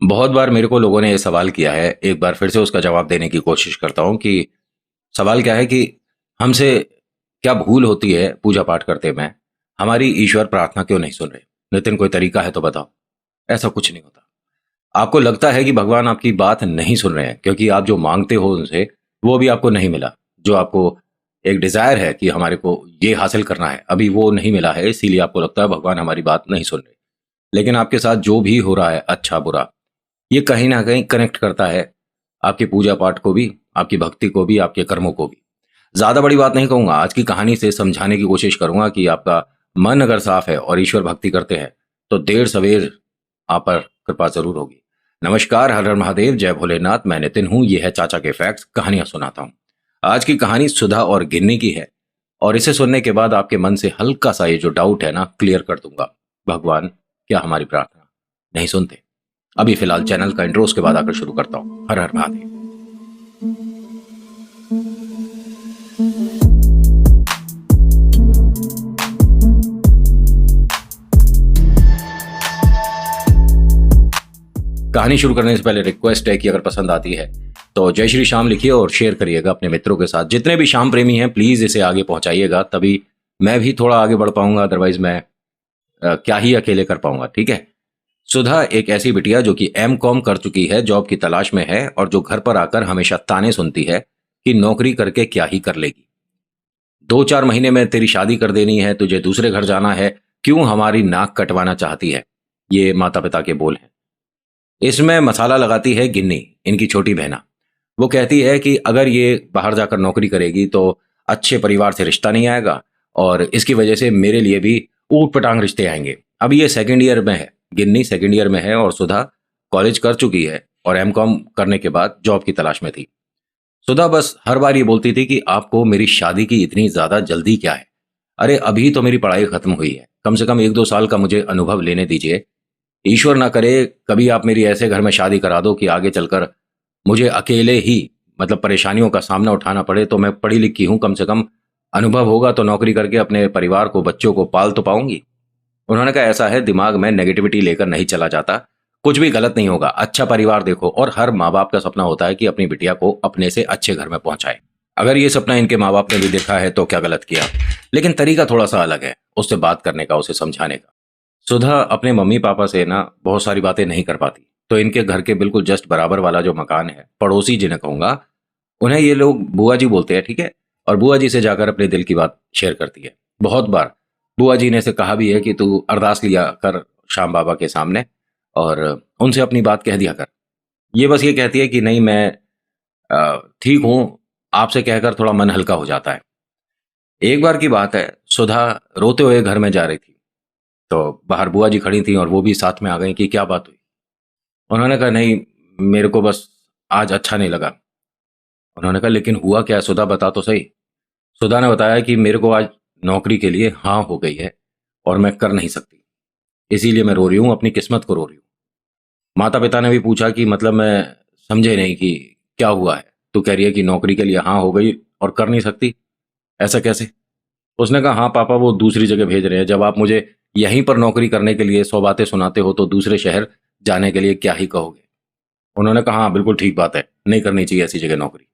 बहुत बार मेरे को लोगों ने ये सवाल किया है, एक बार फिर से उसका जवाब देने की कोशिश करता हूँ कि सवाल क्या है कि हमसे क्या भूल होती है पूजा पाठ करते में, हमारी ईश्वर प्रार्थना क्यों नहीं सुन रहे? नितिन, कोई तरीका है तो बताओ। ऐसा कुछ नहीं होता। आपको लगता है कि भगवान आपकी बात नहीं सुन रहे हैं क्योंकि आप जो मांगते हो उनसे वो भी आपको नहीं मिला। जो आपको एक डिजायर है कि हमारे को ये हासिल करना है, अभी वो नहीं मिला है, इसीलिए आपको लगता है भगवान हमारी बात नहीं सुन रहे। लेकिन आपके साथ जो भी हो रहा है, अच्छा बुरा, ये कहीं ना कहीं कनेक्ट करता है आपकी पूजा पाठ को भी, आपकी भक्ति को भी, आपके कर्मों को भी। ज्यादा बड़ी बात नहीं कहूंगा, आज की कहानी से समझाने की कोशिश करूंगा कि आपका मन अगर साफ है और ईश्वर भक्ति करते हैं तो देर सवेर आप पर कृपा जरूर होगी। नमस्कार, हर हर महादेव, जय भोलेनाथ। मैं नितिन हूं, यह है चाचा के फैक्ट्स, कहानियां सुनाता हूं। आज की कहानी सुधा और गिन्नी की है और इसे सुनने के बाद आपके मन से हल्का सा ये जो डाउट है ना, क्लियर कर दूंगा। भगवान क्या हमारी प्रार्थना नहीं सुनते? अभी फिलहाल चैनल का इंट्रो उसके बाद आकर शुरू करता हूं। हर हर महादेव। कहानी शुरू करने से पहले रिक्वेस्ट है कि अगर पसंद आती है तो जय श्री श्याम लिखिए और शेयर करिएगा अपने मित्रों के साथ। जितने भी श्याम प्रेमी हैं प्लीज इसे आगे पहुंचाइएगा, तभी मैं भी थोड़ा आगे बढ़ पाऊंगा, अदरवाइज मैं क्या ही अकेले कर पाऊंगा। ठीक है। सुधा एक ऐसी बिटिया जो कि एम.कॉम कर चुकी है, जॉब की तलाश में है और जो घर पर आकर हमेशा ताने सुनती है कि नौकरी करके क्या ही कर लेगी। 2-4 महीने में तेरी शादी कर देनी है, तुझे दूसरे घर जाना है, क्यों हमारी नाक कटवाना चाहती है? ये माता पिता के बोल हैं। इसमें मसाला लगाती है गिन्नी, इनकी छोटी बहना। वो कहती है कि अगर ये बाहर जाकर नौकरी करेगी तो अच्छे परिवार से रिश्ता नहीं आएगा और इसकी वजह से मेरे लिए भी ऊट पटांग रिश्ते आएंगे। अब ये सेकेंड ईयर में है, गिन्नी सेकेंड ईयर में है और सुधा कॉलेज कर चुकी है और एम.कॉम करने के बाद जॉब की तलाश में थी। सुधा बस हर बार ये बोलती थी कि आपको मेरी शादी की इतनी ज्यादा जल्दी क्या है? अरे अभी तो मेरी पढ़ाई खत्म हुई है, कम से कम 1-2 साल का मुझे अनुभव लेने दीजिए। ईश्वर ना करे कभी आप मेरी ऐसे घर में शादी करा दो कि आगे चलकर मुझे अकेले ही मतलब परेशानियों का सामना उठाना पड़े। तो मैं पढ़ी लिखी हूं, कम से कम अनुभव होगा तो नौकरी करके अपने परिवार को, बच्चों को पाल तो पाऊंगी। उन्होंने कहा ऐसा है, दिमाग में नेगेटिविटी लेकर नहीं चला जाता, कुछ भी गलत नहीं होगा, अच्छा परिवार देखो। और हर माँ बाप का सपना होता है कि अपनी बिटिया को अपने से अच्छे घर में पहुंचाए। अगर ये सपना इनके माँ बाप ने भी देखा है तो क्या गलत किया, लेकिन तरीका थोड़ा सा अलग है उससे बात करने का, उसे समझाने का। सुधा अपने मम्मी पापा से ना बहुत सारी बातें नहीं कर पाती, तो इनके घर के बिल्कुल जस्ट बराबर वाला जो मकान है, पड़ोसी जिन्हें कहूंगा, उन्हें ये लोग बुआ जी बोलते हैं। ठीक है। और बुआ जी से जाकर अपने दिल की बात शेयर करती है। बहुत बार बुआ जी ने से कहा भी है कि तू अरदास लिया कर श्याम बाबा के सामने और उनसे अपनी बात कह दिया कर। ये बस ये कहती है कि नहीं, मैं ठीक हूं, आपसे कहकर थोड़ा मन हल्का हो जाता है। एक बार की बात है, सुधा रोते हुए घर में जा रही थी तो बाहर बुआ जी खड़ी थी और वो भी साथ में आ गई कि क्या बात हुई। उन्होंने कहा नहीं, मेरे को बस आज अच्छा नहीं लगा। उन्होंने कहा लेकिन हुआ क्या है सुधा, बता तो सही। सुधा ने बताया कि मेरे को आज नौकरी के लिए हाँ हो गई है और मैं कर नहीं सकती, इसीलिए मैं रो रही हूँ, अपनी किस्मत को रो रही हूँ। माता पिता ने भी पूछा कि मतलब मैं समझे नहीं कि क्या हुआ है, तू कह रही है कि नौकरी के लिए हाँ हो गई और कर नहीं सकती, ऐसा कैसे? उसने कहा हाँ पापा, वो दूसरी जगह भेज रहे हैं, जब आप मुझे यहीं पर नौकरी करने के लिए 100 बातें सुनाते हो तो दूसरे शहर जाने के लिए क्या ही कहोगे। उन्होंने कहा हाँ बिल्कुल ठीक बात है, नहीं करनी चाहिए ऐसी जगह नौकरी।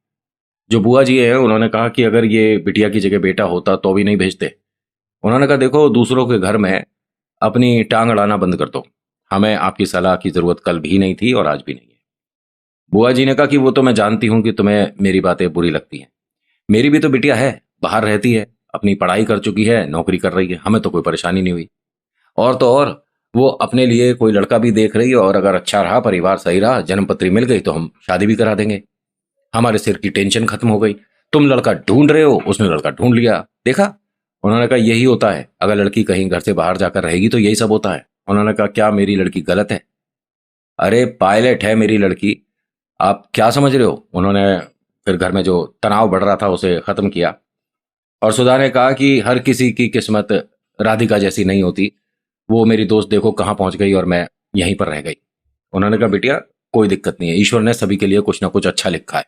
जो बुआ जी है उन्होंने कहा कि अगर ये बिटिया की जगह बेटा होता तो भी नहीं भेजते। उन्होंने कहा देखो, दूसरों के घर में अपनी टांग अड़ाना बंद कर दो, हमें आपकी सलाह की जरूरत कल भी नहीं थी और आज भी नहीं है। बुआ जी ने कहा कि वो तो मैं जानती हूँ कि तुम्हें मेरी बातें बुरी लगती हैं, मेरी भी तो बिटिया है, बाहर रहती है, अपनी पढ़ाई कर चुकी है, नौकरी कर रही है, हमें तो कोई परेशानी नहीं हुई। और तो और वो अपने लिए कोई लड़का भी देख रही है और अगर अच्छा रहा, परिवार सही रहा, जन्मपत्री मिल गई तो हम शादी भी करा देंगे। हमारे सिर की टेंशन खत्म हो गई। तुम लड़का ढूंढ रहे हो, उसने लड़का ढूंढ लिया, देखा। उन्होंने कहा यही होता है, अगर लड़की कहीं घर से बाहर जाकर रहेगी तो यही सब होता है। उन्होंने कहा क्या मेरी लड़की गलत है? अरे पायलट है मेरी लड़की, आप क्या समझ रहे हो? उन्होंने फिर घर में जो तनाव बढ़ रहा था उसे खत्म किया और सुधा ने कहा कि हर किसी की किस्मत राधिका जैसी नहीं होती, वो मेरी दोस्त देखो कहाँ पहुंच गई और मैं यहीं पर रह गई। उन्होंने कहा बिटिया कोई दिक्कत नहीं है, ईश्वर ने सभी के लिए कुछ ना कुछ अच्छा लिखा है।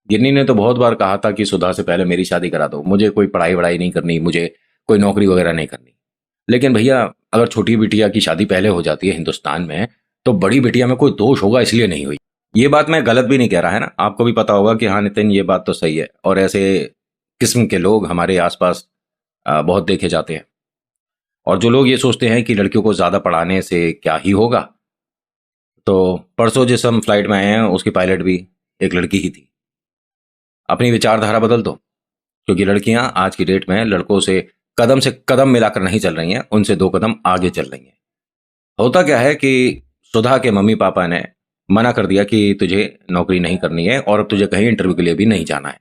गिन्नी ने तो बहुत बार कहा था कि सुधा से पहले मेरी शादी करा दो, मुझे कोई पढ़ाई वढ़ाई नहीं करनी, मुझे कोई नौकरी वगैरह नहीं करनी। लेकिन भैया अगर छोटी बिटिया की शादी पहले हो जाती है हिंदुस्तान में तो बड़ी बिटिया में कोई दोष होगा इसलिए नहीं हुई। ये बात मैं गलत भी नहीं कह रहा है ना, आपको भी पता होगा कि हाँ नितिन ये बात तो सही है, और ऐसे किस्म के लोग हमारे आसपास बहुत देखे जाते हैं। और जो लोग ये सोचते हैं कि लड़कियों को ज़्यादा पढ़ाने से क्या ही होगा, तो परसों जिस हम फ्लाइट में आए हैं उसकी पायलट भी एक लड़की ही थी। अपनी विचारधारा बदल दो, क्योंकि लड़कियां आज की डेट में लड़कों से कदम मिलाकर नहीं चल रही हैं, उनसे 2 कदम आगे चल रही हैं। होता क्या है कि सुधा के मम्मी पापा ने मना कर दिया कि तुझे नौकरी नहीं करनी है और अब तुझे कहीं इंटरव्यू के लिए भी नहीं जाना है।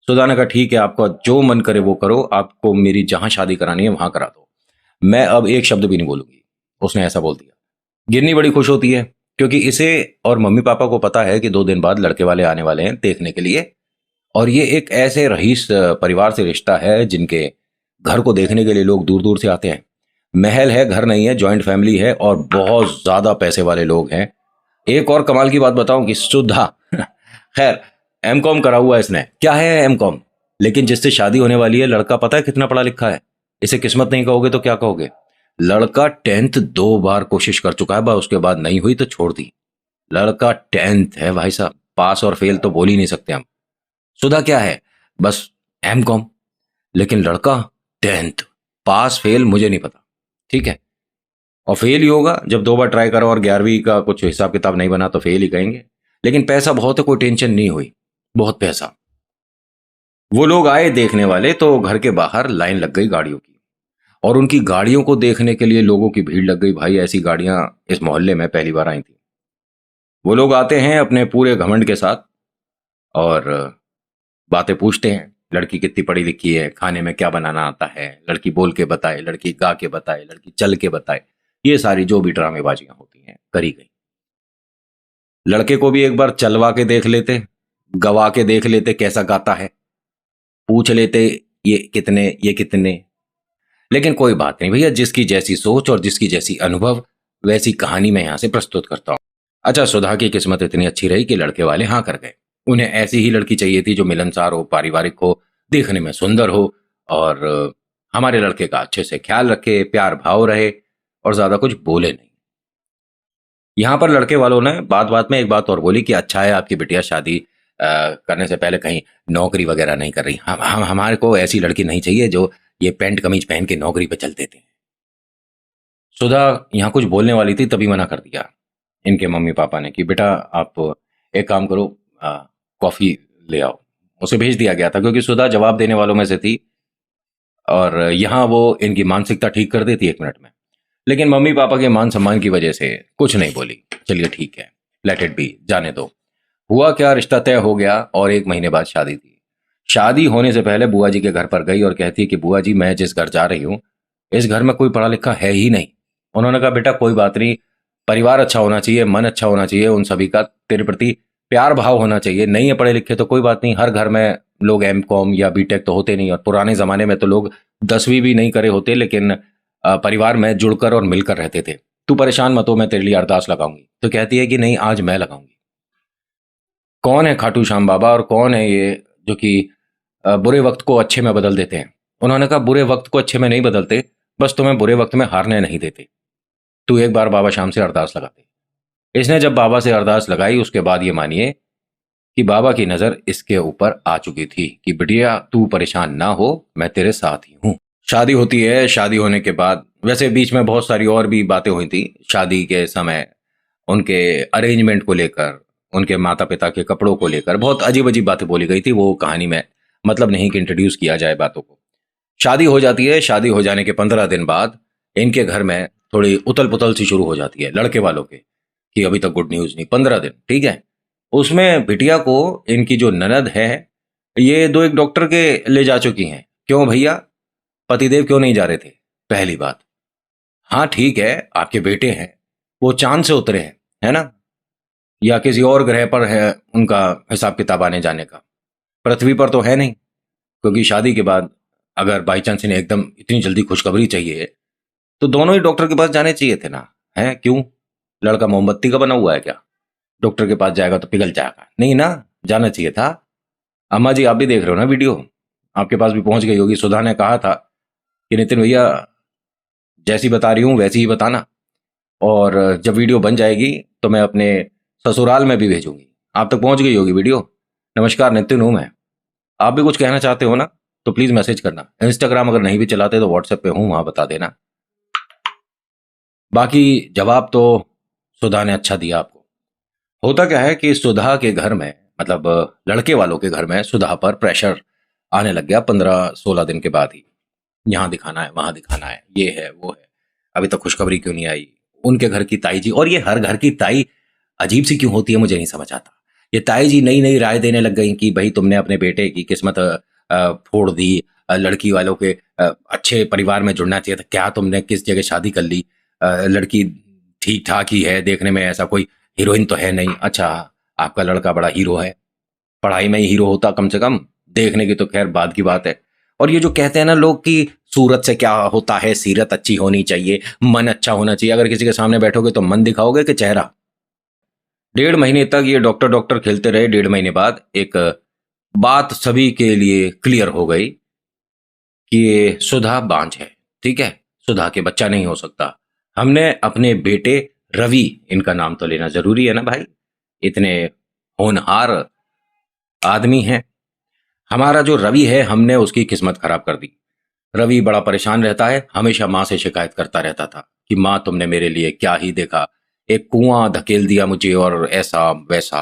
सुधा ने कहा ठीक है, आपका जो मन करे वो करो, आपको मेरी जहां शादी करानी है वहां करा दो, मैं अब एक शब्द भी नहीं बोलूंगी। उसने ऐसा बोल दिया। गिन्नी बड़ी खुश होती है, क्योंकि इसे और मम्मी पापा को पता है कि 2 दिन बाद लड़के वाले आने वाले हैं देखने के लिए, और ये एक ऐसे रईस परिवार से रिश्ता है जिनके घर को देखने के लिए लोग दूर दूर से आते हैं। महल है, घर नहीं है, जॉइंट फैमिली है और बहुत ज्यादा पैसे वाले लोग हैं। एक और कमाल की बात बताऊं कि सुधा खैर एमकॉम करा हुआ है इसने, क्या है एमकॉम, लेकिन जिससे शादी होने वाली है लड़का पता है कितना पढ़ा लिखा है। इसे किस्मत नहीं कहोगे तो क्या कहोगे। लड़का 10th 2 बार कोशिश कर चुका है, बस उसके बाद नहीं हुई तो छोड़ दी। लड़का 10th है भाई साहब, पास और फेल तो बोल ही नहीं सकते हम। सुधा क्या है, बस एमकॉम, लेकिन लड़का 10th, पास फेल मुझे नहीं पता, ठीक है। और फेल ही होगा जब 2 बार ट्राई करो और 11वीं का कुछ हिसाब किताब नहीं बना तो फेल ही कहेंगे। लेकिन पैसा बहुत है, कोई टेंशन नहीं हुई, बहुत पैसा। वो लोग आए देखने वाले तो घर के बाहर लाइन लग गई गाड़ियों की, और उनकी गाड़ियों को देखने के लिए लोगों की भीड़ लग गई। भाई ऐसी गाड़ियां इस मोहल्ले में पहली बार आई थी। वो लोग आते हैं अपने पूरे घमंड के साथ और बातें पूछते हैं, लड़की कितनी पढ़ी लिखी है, खाने में क्या बनाना आता है, लड़की बोल के बताए, लड़की गा के बताए, लड़की चल के बताए। ये सारी जो भी ड्रामेबाजियां होती हैं करी गई। लड़के को भी एक बार चलवा के देख लेते, गवा के देख लेते कैसा गाता है, पूछ लेते ये कितने। लेकिन कोई बात नहीं भैया, जिसकी जैसी सोच और जिसकी जैसी अनुभव वैसी कहानी मैं यहां से प्रस्तुत करता हूं। अच्छा, सुधा की किस्मत इतनी अच्छी रही कि लड़के वाले हाँ कर गए। उन्हें ऐसी ही लड़की चाहिए थी जो मिलनसार हो, पारिवारिक हो, देखने में सुंदर हो और हमारे लड़के का अच्छे से ख्याल रखे, प्यार भाव रहे और ज्यादा कुछ बोले नहीं। यहाँ पर लड़के वालों ने बात बात में एक बात और बोली कि अच्छा है आपकी बिटिया शादी करने से पहले कहीं नौकरी वगैरह नहीं कर रही। हम हमारे को ऐसी लड़की नहीं चाहिए जो ये पैंट कमीज पहन के नौकरी पे चलते थे। सुधा यहाँ कुछ बोलने वाली थी, तभी मना कर दिया इनके मम्मी पापा ने कि बेटा आप एक काम करो, कॉफ़ी ले आओ। उसे भेज दिया गया था क्योंकि सुधा जवाब देने वालों में से थी और यहाँ वो इनकी मानसिकता ठीक कर देती 1 मिनट में। लेकिन मम्मी पापा के मान सम्मान की वजह से कुछ नहीं बोली। चलिए ठीक है, लेट इट बी, जाने दो। हुआ क्या, रिश्ता तय हो गया और 1 महीने बाद शादी थी। शादी होने से पहले बुआ जी के घर पर गई और कहती है कि बुआ जी मैं जिस घर जा रही हूँ इस घर में कोई पढ़ा लिखा है ही नहीं। उन्होंने कहा बेटा कोई बात नहीं, परिवार अच्छा होना चाहिए, मन अच्छा होना चाहिए, उन सभी का तेरे प्रति प्यार भाव होना चाहिए। नहीं है पढ़े लिखे तो कोई बात नहीं, हर घर में लोग एमकॉम या बीटेक तो होते नहीं, और पुराने जमाने में तो लोग 10वीं भी नहीं करे होते, लेकिन परिवार में जुड़कर और मिलकर रहते थे। तू परेशान मत हो, मैं तेरे लिए अरदास लगाऊंगी। तो कहती है कि नहीं, आज मैं लगाऊंगी। कौन है खाटू श्याम बाबा और कौन है ये जो कि बुरे वक्त को अच्छे में बदल देते हैं। उन्होंने कहा बुरे वक्त को अच्छे में नहीं बदलते, बस तुम्हें बुरे वक्त में हारने नहीं देते। तू एक बार बाबा श्याम से अरदास लगा दे। इसने जब बाबा से अरदास लगाई उसके बाद ये मानिए कि बाबा की नजर इसके ऊपर आ चुकी थी कि बिटिया तू परेशान ना हो, मैं तेरे साथ ही हूं। शादी होती है, शादी होने के बाद वैसे बीच में बहुत सारी और भी बातें हुई थी। शादी के समय उनके अरेंजमेंट को लेकर, उनके माता पिता के कपड़ों को लेकर बहुत अजीब अजीब बातें बोली गई थी। वो कहानी में मतलब नहीं कि इंट्रोड्यूस किया जाए बातों को। शादी हो जाती है। शादी हो जाने के 15 दिन बाद इनके घर में थोड़ी उथल पुथल सी शुरू हो जाती है लड़के वालों के कि अभी तक गुड न्यूज नहीं। 15 दिन ठीक है। उसमें बिटिया को इनकी जो ननद है ये 2 एक डॉक्टर के ले जा चुकी हैं। क्यों भैया, पतिदेव क्यों नहीं जा रहे थे? पहली बात, हाँ ठीक है आपके बेटे हैं, वो चांद से उतरे हैं, है ना, या किसी और ग्रह पर है उनका हिसाब किताब आने जाने का, पृथ्वी पर तो है नहीं। क्योंकि शादी के बाद अगर बाई चांस इन्हें एकदम इतनी जल्दी खुशखबरी चाहिए तो दोनों ही डॉक्टर के पास जाने चाहिए थे ना। है क्यों, लड़का मोमबत्ती का बना हुआ है क्या? डॉक्टर के पास जाएगा तो पिघल जाएगा? नहीं ना, जाना चाहिए था। अम्मा जी आप भी देख रहे हो ना वीडियो, आपके पास भी पहुंच गई होगी। सुधा ने कहा था कि नितिन भैया जैसी बता रही हूं वैसी ही बताना, और जब वीडियो बन जाएगी तो मैं अपने ससुराल में भी भेजूंगी। आप तक पहुंच गई होगी वीडियो। नमस्कार, नितिन हूं मैं। आप भी कुछ कहना चाहते हो ना तो प्लीज़ मैसेज करना। इंस्टाग्राम अगर नहीं भी चलाते तो व्हाट्सएप पे हूँ, वहाँ बता देना। बाकी जवाब तो सुधा ने अच्छा दिया आपको। होता क्या है कि सुधा के घर में, मतलब लड़के वालों के घर में, सुधा पर प्रेशर आने लग गया 15-16 दिन के बाद ही। यहाँ दिखाना है, वहाँ दिखाना है, ये है वो है, अभी तक खुशखबरी क्यों नहीं आई। उनके घर की ताई जी, और ये हर घर की ताई अजीब सी क्यों होती है मुझे नहीं समझ आता। ये ताई जी नई नई राय देने लग गई कि भाई तुमने अपने बेटे की किस्मत फोड़ दी, लड़की वालों के अच्छे परिवार में जुड़ना चाहिए था, क्या तुमने किस जगह शादी कर ली, लड़की ठीक ठाक ही है, देखने में ऐसा कोई हीरोइन तो है नहीं। अच्छा, आपका लड़का बड़ा हीरो है, पढ़ाई में ही हीरो होता कम से कम, देखने की तो खैर बाद की बात है। और ये जो कहते हैं ना लोग कि सूरत से क्या होता है, सीरत अच्छी होनी चाहिए, मन अच्छा होना चाहिए। अगर किसी के सामने बैठोगे तो मन दिखाओगे कि चेहरा। 1.5 महीने तक ये डॉक्टर डॉक्टर खेलते रहे। 1.5 महीने बाद एक बात सभी के लिए क्लियर हो गई कि ये सुधा बांझ है। ठीक है, सुधा के बच्चा नहीं हो सकता। हमने अपने बेटे रवि, इनका नाम तो लेना जरूरी है ना भाई, इतने होनहार आदमी हैं। हमारा जो रवि है, हमने उसकी किस्मत खराब कर दी। रवि बड़ा परेशान रहता है, हमेशा माँ से शिकायत करता रहता था कि माँ तुमने मेरे लिए क्या ही देखा, एक कुआं धकेल दिया मुझे, और ऐसा वैसा,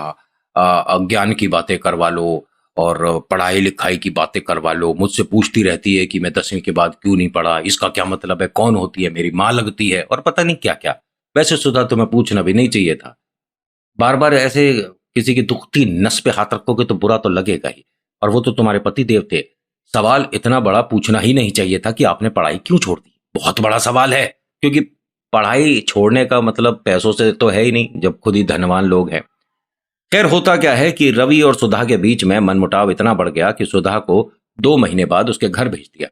अज्ञान की बातें करवा लो और पढ़ाई लिखाई की बातें करवा लो। मुझसे पूछती रहती है कि मैं 10वीं के बाद क्यों नहीं पढ़ा, इसका क्या मतलब है, कौन होती है, मेरी माँ लगती है, और पता नहीं क्या क्या। वैसे सुधा तुम्हें पूछना भी नहीं चाहिए था। बार बार ऐसे किसी की दुखती नस पे हाथ रखोगे तो बुरा तो लगेगा ही, और वो तो तुम्हारे पति देव थे। सवाल इतना बड़ा पूछना ही नहीं चाहिए था कि आपने पढ़ाई क्यों छोड़ दी। बहुत बड़ा सवाल है, क्योंकि पढ़ाई छोड़ने का मतलब पैसों से तो है ही नहीं जब खुद ही धनवान लोग हैं। खैर, होता क्या है कि रवि और सुधा के बीच में मनमुटाव इतना बढ़ गया कि सुधा को 2 महीने बाद उसके घर भेज दिया।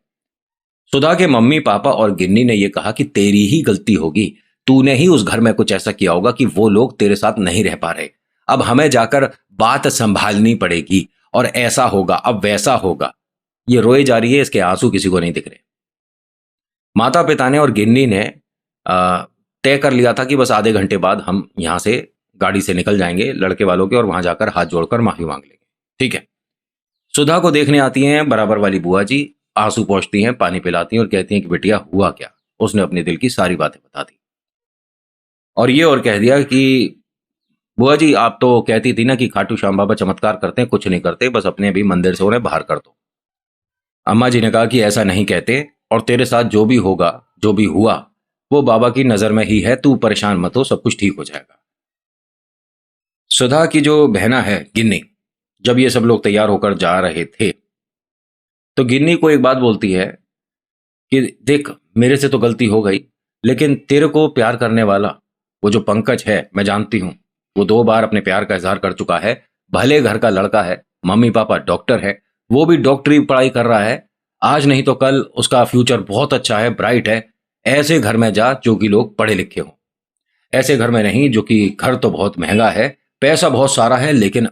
सुधा के मम्मी पापा और गिन्नी ने यह कहा कि तेरी ही गलती होगी, तूने ही उस घर में कुछ ऐसा किया होगा कि वो लोग तेरे साथ नहीं रह पा रहे। अब हमें जाकर बात संभालनी पड़ेगी, और ऐसा होगा, अब वैसा होगा। ये रोए जा रही है, इसके आंसू किसी को नहीं दिख रहे। माता पिता ने और गिन्नी ने तय कर लिया था कि बस आधे घंटे बाद हम यहां से गाड़ी से निकल जाएंगे लड़के वालों के, और वहां जाकर हाथ जोड़कर माफी मांग लेंगे। ठीक है। सुधा को देखने आती हैं बराबर वाली बुआ जी, आंसू पोंछती हैं, पानी पिलाती हैं और कहती हैं कि बेटिया हुआ क्या। उसने अपने दिल की सारी बातें बता दी, और ये और कह दिया कि बुआ जी आप तो कहती थी ना कि खाटू श्याम बाबा चमत्कार करते हैं, कुछ नहीं करते, बस अपने भी मंदिर से उन्हें बाहर कर दो। अम्मा जी ने कहा कि ऐसा नहीं कहते, और तेरे साथ जो भी होगा, जो भी हुआ, वो बाबा की नजर में ही है, तू परेशान मत हो, सब कुछ ठीक हो जाएगा। सुधा की जो बहना है गिन्नी, जब ये सब लोग तैयार होकर जा रहे थे तो गिन्नी को एक बात बोलती है कि देख, मेरे से तो गलती हो गई, लेकिन तेरे को प्यार करने वाला वो जो पंकज है, मैं जानती हूँ, वो 2 बार अपने प्यार का इजहार कर चुका है। भले घर का लड़का है, मम्मी पापा डॉक्टर है, वो भी डॉक्टरी पढ़ाई कर रहा है, आज नहीं तो कल उसका फ्यूचर बहुत अच्छा है, ब्राइट है। ऐसे घर में जा जो कि लोग पढ़े लिखे हों, ऐसे घर में नहीं जो कि घर तो बहुत महंगा है, पैसा बहुत सारा है, लेकिन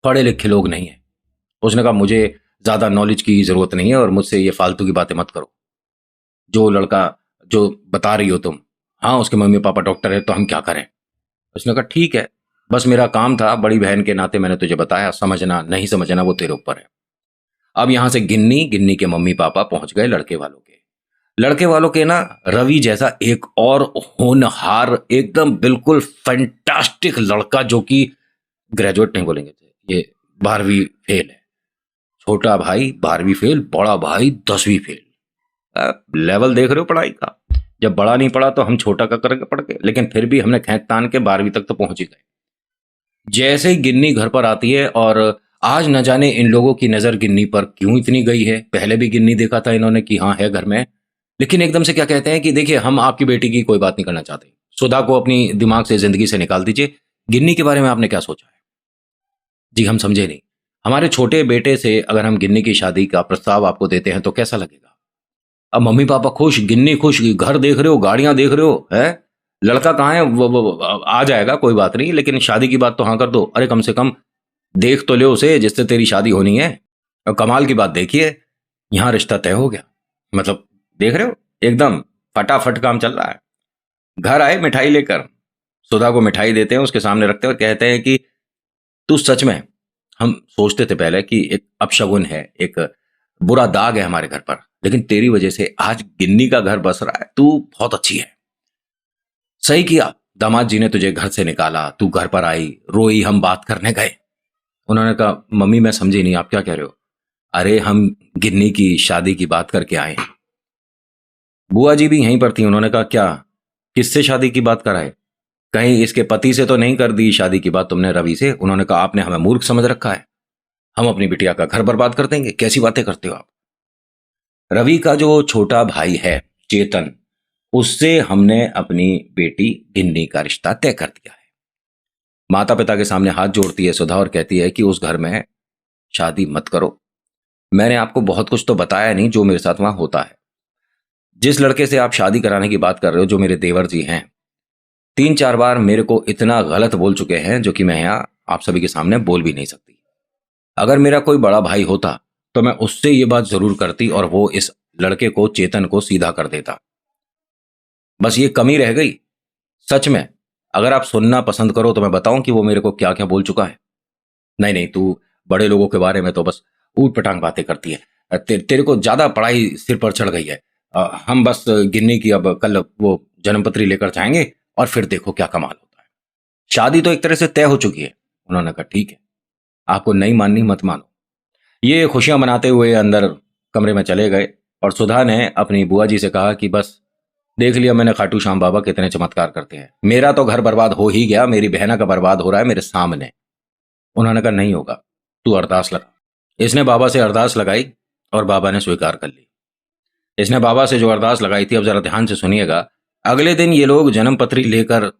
पढ़े लिखे लोग नहीं है। उसने कहा मुझे ज्यादा नॉलेज की जरूरत नहीं है, और मुझसे ये फालतू की बातें मत करो। जो लड़का जो बता रही हो तुम, हाँ उसके मम्मी पापा डॉक्टर है, तो हम क्या करें। उसने कहा ठीक है, बस मेरा काम था, बड़ी बहन के नाते मैंने तुझे बताया, समझना नहीं समझना वो तेरे ऊपर है। अब यहां से गिन्नी, गिन्नी के मम्मी पापा पहुंच गए लड़के वालों के। लड़के वालों के ना, रवि जैसा एक और होनहार, एकदम बिल्कुल फैंटास्टिक लड़का, जो कि ग्रेजुएट नहीं बोलेंगे, ये 12वीं फेल है। छोटा भाई 12वीं फेल, बड़ा भाई 10वीं फेल। लेवल देख रहे हो पढ़ाई का। जब बड़ा नहीं पढ़ा तो हम छोटा का करेंगे पढ़ के, लेकिन फिर भी हमने खींच तान के 12वीं तक तो पहुंच ही गए। जैसे ही गिन्नी घर पर आती है, और आज न जाने इन लोगों की नजर गिन्नी पर क्यों इतनी गई है। पहले भी गिन्नी देखा था इन्होंने कि हाँ है घर में, लेकिन एकदम से क्या कहते हैं कि देखिए हम आपकी बेटी की कोई बात नहीं करना चाहते, सुधा को अपनी दिमाग से, जिंदगी से निकाल दीजिए। गिन्नी के बारे में आपने क्या सोचा है? जी हम समझे नहीं। हमारे छोटे बेटे से अगर हम गिन्नी की शादी का प्रस्ताव आपको देते हैं तो कैसा लगेगा? अब मम्मी पापा खुश, गिन्नी खुश, घर देख रहे हो, गाड़ियां देख रहे हो, है लड़का कहाँ है, वो आ जाएगा, कोई बात नहीं, लेकिन शादी की बात तो हाँ कर दो। अरे कम से कम देख तो ले उसे जिससे तेरी शादी होनी है। और कमाल की बात देखिए, यहाँ रिश्ता तय हो गया। मतलब देख रहे हो, एकदम फटाफट काम चल रहा है। घर आए मिठाई लेकर, सुधा को मिठाई देते हैं, उसके सामने रखते हैं और कहते हैं कि तू सच में, हम सोचते थे पहले कि एक अपशगुन है, एक बुरा दाग है हमारे घर पर, लेकिन तेरी वजह से आज गिन्नी का घर बस रहा है। तू बहुत अच्छी है, सही किया दामाद जी ने तुझे घर से निकाला, तू घर पर आई, रोई, हम बात करने गए। उन्होंने कहा मम्मी मैं समझी नहीं, आप क्या कह रहे हो? अरे हम गिन्नी की शादी की बात करके आए हैं। बुआ जी भी यहीं पर थी, उन्होंने कहा क्या, किससे शादी की बात कराए? कहीं इसके पति से तो नहीं कर दी शादी की बात तुमने रवि से? उन्होंने कहा आपने हमें मूर्ख समझ रखा है, हम अपनी बिटिया का घर बर्बाद कर देंगे, कैसी बातें करते हो आप? रवि का जो छोटा भाई है चेतन, उससे हमने अपनी बेटी गिन्नी का रिश्ता तय कर दिया है। माता पिता के सामने हाथ जोड़ती है सुधा और कहती है कि उस घर में शादी मत करो। मैंने आपको बहुत कुछ तो बताया नहीं जो मेरे साथ वहां होता है। जिस लड़के से आप शादी कराने की बात कर रहे हो, जो मेरे देवर जी हैं, 3-4 बार मेरे को इतना गलत बोल चुके हैं जो कि मैं यहाँ आप सभी के सामने बोल भी नहीं सकती। अगर मेरा कोई बड़ा भाई होता तो मैं उससे ये बात जरूर करती और वो इस लड़के को, चेतन को सीधा कर देता। बस ये कमी रह गई। सच में अगर आप सुनना पसंद करो तो मैं बताऊं कि वो मेरे को क्या क्या बोल चुका है। नहीं नहीं, तू बड़े लोगों के बारे में तो बस ऊट पटांग बातें करती है। तेरे को ज्यादा पढ़ाई सिर पर चढ़ गई है। हम बस गिन्नी की अब कल वो जन्मपत्री लेकर जाएंगे और फिर देखो क्या कमाल होता है। शादी तो एक तरह से तय हो चुकी है। उन्होंने कहा ठीक है, आपको नहीं माननी मत मानो। ये खुशियां मनाते हुए अंदर कमरे में चले गए और सुधा ने अपनी बुआ जी से कहा कि बस देख लिया मैंने खाटू श्याम बाबा कितने चमत्कार करते हैं। मेरा तो घर बर्बाद हो ही गया, मेरी बहना का बर्बाद हो रहा है मेरे सामने। उन्होंने कहा नहीं होगा, तू अरदास लगा। इसने बाबा से अरदास लगाई और बाबा ने स्वीकार कर ली। इसने बाबा से जो अरदास लगाई थी, अब जरा ध्यान से सुनिएगा। अगले दिन ये लोग जन्म पत्री लेकर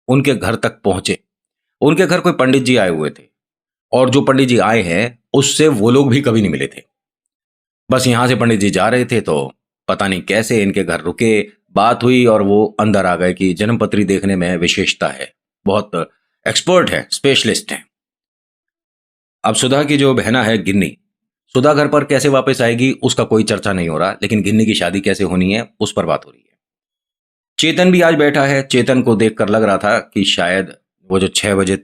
उनके घर तक पहुंचे। उनके घर कोई पंडित जी आए हुए थे और जो पंडित जी आए हैं उससे वो लोग भी कभी नहीं मिले थे। बस यहां से पंडित जी जा रहे थे तो पता नहीं कैसे इनके घर रुके, बात हुई और वो अंदर आ गए कि जन्मपत्री देखने में विशेषता है, बहुत एक्सपर्ट है, स्पेशलिस्ट है। अब सुधा की जो बहना है गिन्नी, सुधा घर पर कैसे वापस आएगी उसका कोई चर्चा नहीं हो रहा, लेकिन गिन्नी की शादी कैसे होनी है उस पर बात हो रही है। चेतन भी आज बैठा है। चेतन को देखकर लग रहा था कि शायद वो जो 6 बजे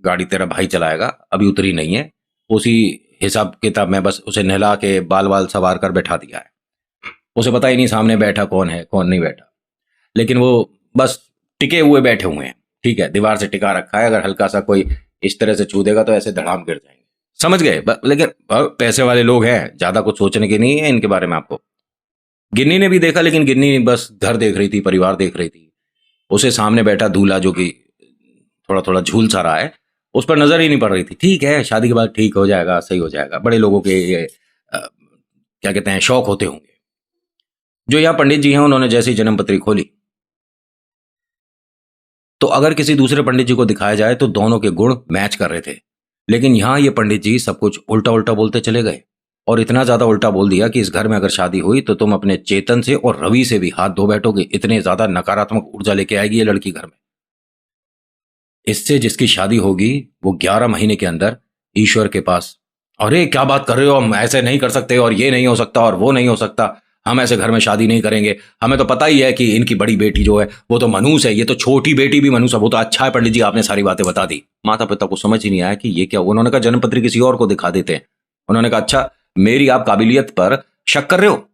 गाड़ी तेरा भाई चलाएगा अभी उतरी नहीं है, उसी हिसाब किताब में बस उसे नहला के बाल वाल सवार कर बैठा दिया है। उसे पता ही नहीं सामने बैठा कौन है कौन नहीं बैठा, लेकिन वो बस टिके हुए बैठे हुए हैं। ठीक है, दीवार से टिका रखा है, अगर हल्का सा कोई इस तरह से छू देगा तो ऐसे धड़ाम गिर जाएंगे। समझ गए? लेकिन पैसे वाले लोग हैं, ज्यादा कुछ सोचने की नहीं है इनके बारे में आपको। गिन्नी ने भी देखा, लेकिन गिन्नी बस घर देख रही थी, परिवार देख रही थी। उसे सामने बैठा दूल्हा जो कि थोड़ा थोड़ा झूल सा रहा है, उस पर नजर ही नहीं पड़ रही थी। ठीक है, शादी के बाद ठीक हो जाएगा, सही हो जाएगा, बड़े लोगों के ये क्या कहते हैं, शौक होते होंगे। जो यहाँ पंडित जी हैं उन्होंने जैसी जन्मपत्री खोली तो अगर किसी दूसरे पंडित जी को दिखाया जाए तो दोनों के गुण मैच कर रहे थे, लेकिन यहां ये पंडित जी सब कुछ उल्टा उल्टा बोलते चले गए और इतना ज्यादा उल्टा बोल दिया कि इस घर में अगर शादी हुई तो तुम अपने चेतन से और रवि से भी हाथ धो बैठोगे। इतने ज्यादा नकारात्मक ऊर्जा लेके आएगी ये लड़की घर में। इससे जिसकी शादी होगी वो 11 महीने के अंदर ईश्वर के पास, अरे क्या बात कर रहे हो, हम ऐसे नहीं कर सकते और ये नहीं हो सकता और वो नहीं हो सकता, हम ऐसे घर में शादी नहीं करेंगे, हमें तो पता ही है कि इनकी बड़ी बेटी जो है वो तो मनूस है, ये तो छोटी बेटी भी मनूस है, वो तो अच्छा है पंडित जी आपने सारी बातें बता दी। माता पिता को समझ ही नहीं आया कि ये क्या। उन्होंने कहा जन्मपत्री किसी और को दिखा देते हैं। उन्होंने कहा अच्छा, मेरी आप काबिलियत पर शक कर रहे हो?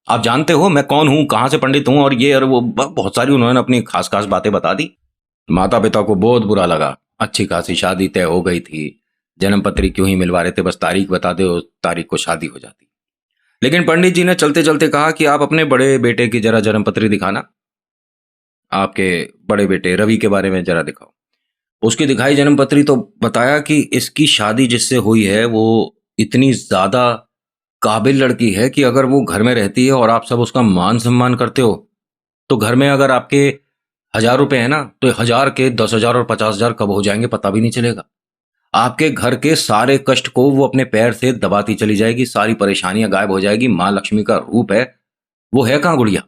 आप जानते हो मैं कौन हूं, कहां से पंडित हूं और ये और वो, बहुत सारी उन्होंने अपनी खास खास बातें बता दी। माता पिता को बहुत बुरा लगा। अच्छी खासी शादी तय हो गई थी, जन्मपत्री क्यों ही मिलवा रहे थे, बस तारीख बता दे, उस तारीख को शादी हो जाती। लेकिन पंडित जी ने चलते चलते कहा कि आप अपने बड़े बेटे की जरा जन्मपत्री दिखाना, आपके बड़े बेटे रवि के बारे में जरा दिखाओ। उसकी दिखाई जन्मपत्री तो बताया कि इसकी शादी जिससे हुई है वो इतनी ज्यादा काबिल लड़की है कि अगर वो घर में रहती है और आप सब उसका मान सम्मान करते हो तो घर में अगर आपके 1,000 रुपए है ना तो 1,000 के 10,000 और 50,000 कब हो जाएंगे पता भी नहीं चलेगा। आपके घर के सारे कष्ट को वो अपने पैर से दबाती चली जाएगी, सारी परेशानियां गायब हो जाएगी। माँ लक्ष्मी का रूप है। वो है कहाँ गुड़िया?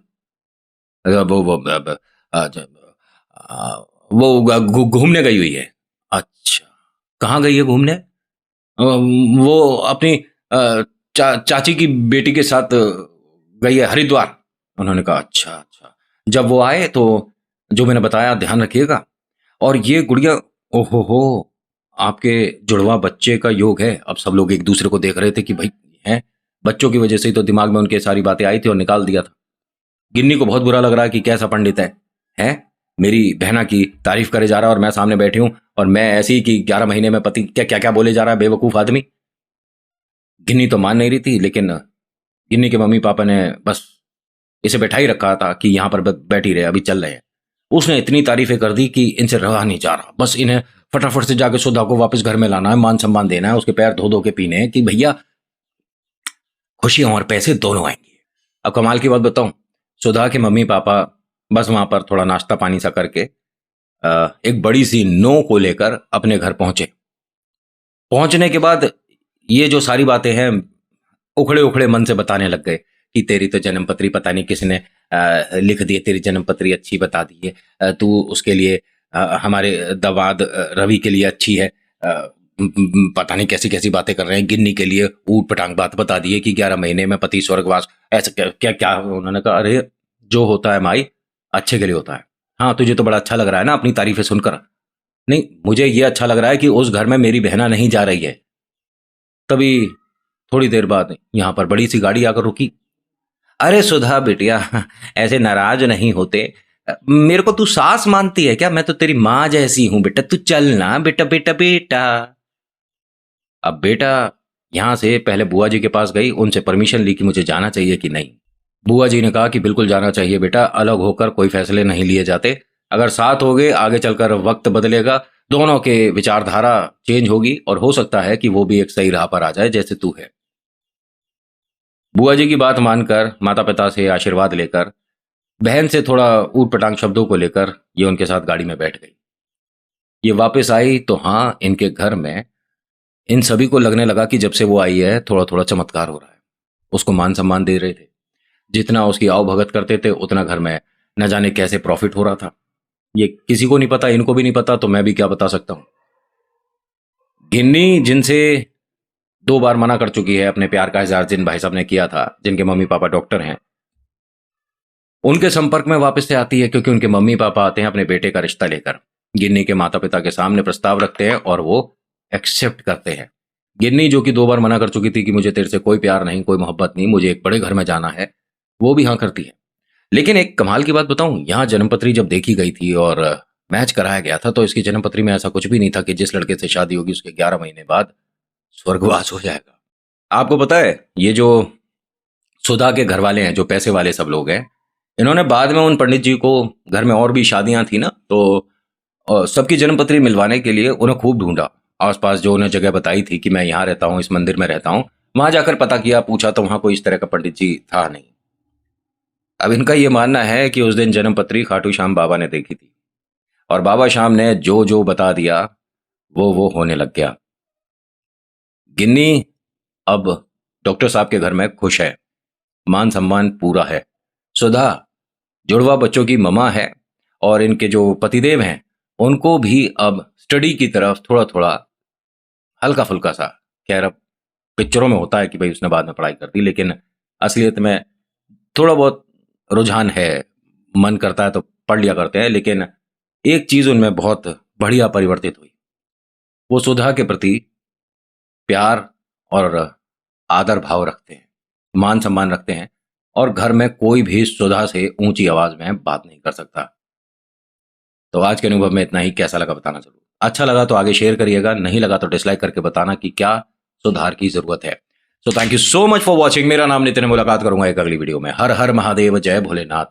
वो घूमने गई हुई है। अच्छा, कहाँ गई है घूमने? वो अपनी चाची की बेटी के साथ गई है हरिद्वार। उन्होंने कहा अच्छा अच्छा। जब वो आए तो जो मैंने बताया ध्यान रखिएगा। और ये गुड़िया, ओहो हो, आपके जुड़वा बच्चे का योग है। अब सब लोग एक दूसरे को देख रहे थे कि भाई हैं, बच्चों की वजह से ही तो दिमाग में उनके सारी बातें आई थी और निकाल दिया था। गिन्नी को बहुत बुरा लग रहा है कि कैसा पंडित है, हैं? मेरी बहना की तारीफ करे जा रहा है और मैं सामने बैठी हूं, और मैं ऐसी ही कि 11 महीने में पति क्या क्या क्या बोले जा रहा है, बेवकूफ आदमी। गिन्नी तो मान नहीं रही थी, लेकिन गिन्नी के मम्मी पापा ने बस इसे बैठा ही रखा था कि यहाँ पर बैठी रहे, अभी चल रहे हैं। उसने इतनी तारीफें कर दी कि इनसे रहा नहीं जा रहा। बस इन्हें फटाफट से जाके सुधा को वापस घर में लाना है, मान सम्मान देना है, उसके पैर धो धो के पीने हैं कि भैया खुशियां और पैसे दोनों आएंगे। अब कमाल की बात बताऊं, सुधा के मम्मी पापा बस वहां पर थोड़ा नाश्ता पानी सा करके एक बड़ी सी नो को लेकर अपने घर पहुंचे। पहुंचने के बाद ये जो सारी बातें हैं उखड़े उखड़े मन से बताने लग गए कि तेरी तो जन्मपत्री पता नहीं किसने लिख दी है, तेरी जन्मपत्री अच्छी बता दी है, तू उसके लिए हमारे दामाद रवि के लिए अच्छी है, पता नहीं कैसी कैसी बातें कर रहे हैं। गिन्नी के लिए ऊट पटांग बात बता दी है कि 11 महीने में पति स्वर्गवास, ऐसा क्या क्या क्या। उन्होंने कहा अरे जो होता है माई अच्छे के लिए होता है। हाँ तुझे तो बड़ा अच्छा लग रहा है ना अपनी तारीफें सुनकर। नहीं, मुझे ये अच्छा लग रहा है कि उस घर में मेरी बहना नहीं जा रही है। तभी थोड़ी देर बाद यहाँ पर बड़ी सी गाड़ी आकर रुकी। अरे सुधा बिटिया, ऐसे नाराज नहीं होते। मेरे को तू सास मानती है क्या? मैं तो तेरी माँ जैसी हूं बेटा, तू चल ना बेटा बेटा बेटा। अब बेटा यहाँ से पहले बुआ जी के पास गई, उनसे परमिशन ली कि मुझे जाना चाहिए कि नहीं। बुआ जी ने कहा कि बिल्कुल जाना चाहिए बेटा, अलग होकर कोई फैसले नहीं लिए जाते। अगर साथ हो गए आगे चलकर वक्त बदलेगा, दोनों के विचारधारा चेंज होगी और हो सकता है कि वो भी एक सही राह पर आ जाए जैसे तू है। बुआ जी की बात मानकर, माता पिता से आशीर्वाद लेकर, बहन से थोड़ा ऊट पटांग शब्दों को लेकर ये उनके साथ गाड़ी में बैठ गई। ये वापस आई तो हाँ, इनके घर में इन सभी को लगने लगा कि जब से वो आई है थोड़ा थोड़ा चमत्कार हो रहा है। उसको मान सम्मान दे रहे थे, जितना उसकी आओ भगत करते थे उतना घर में न जाने कैसे प्रॉफिट हो रहा था। ये किसी को नहीं पता, इनको भी नहीं पता, तो मैं भी क्या बता सकता हूं। गिन्नी जिनसे 2 बार मना कर चुकी है अपने प्यार का इजहार, जिन भाई साहब ने किया था, जिनके मम्मी पापा डॉक्टर हैं, उनके संपर्क में वापस से आती है क्योंकि उनके मम्मी पापा आते हैं अपने बेटे का रिश्ता लेकर। गिन्नी के माता पिता के सामने प्रस्ताव रखते हैं और वो एक्सेप्ट करते हैं। गिन्नी जो कि 2 बार मना कर चुकी थी कि मुझे तेरे से कोई प्यार नहीं, कोई मोहब्बत नहीं, मुझे एक बड़े घर में जाना है, वो भी हाँ करती है। लेकिन एक कमाल की बात बताऊं, यहाँ जन्मपत्री जब देखी गई थी और मैच कराया गया था तो इसकी जन्मपत्री में ऐसा कुछ भी नहीं था कि जिस लड़के से शादी होगी उसके 11 महीने बाद स्वर्गवास हो जाएगा। आपको पता है ये जो सुधा के घर वाले हैं, जो पैसे वाले सब लोग हैं, इन्होंने बाद में उन पंडित जी को, घर में और भी शादियां थी ना, तो सबकी जन्मपत्री मिलवाने के लिए उन्हें खूब ढूंढा। आसपास जो उन्हें जगह बताई थी कि मैं यहाँ रहता हूँ, इस मंदिर में रहता हूँ, वहां जाकर पता किया, पूछा तो वहां कोई इस तरह का पंडित जी था नहीं। अब इनका ये मानना है कि उस दिन जन्मपत्री खाटू श्याम बाबा ने देखी थी और बाबा श्याम ने जो जो बता दिया वो होने लग गया। गिन्नी अब डॉक्टर साहब के घर में खुश है, मान सम्मान पूरा है। सुधा जुड़वा बच्चों की ममा है और इनके जो पतिदेव हैं उनको भी अब स्टडी की तरफ थोड़ा थोड़ा हल्का फुल्का सा, खैर अब पिक्चरों में होता है कि भाई उसने बाद में पढ़ाई कर दी, लेकिन असलियत में थोड़ा बहुत रुझान है, मन करता है तो पढ़ लिया करते हैं। लेकिन एक चीज उनमें बहुत बढ़िया परिवर्तित हुई, वो सुधा के प्रति प्यार और आदर भाव रखते हैं, मान सम्मान रखते हैं, और घर में कोई भी सुधा से ऊंची आवाज में बात नहीं कर सकता। तो आज के अनुभव में इतना ही। कैसा लगा बताना जरूर, अच्छा लगा तो आगे शेयर करिएगा, नहीं लगा तो डिसलाइक करके बताना कि क्या सुधार की जरूरत है। So thank you so much for watching. मेरा नाम नितिन है, मुलाकात करूंगा एक अगली वीडियो में। हर हर महादेव, जय भोलेनाथ।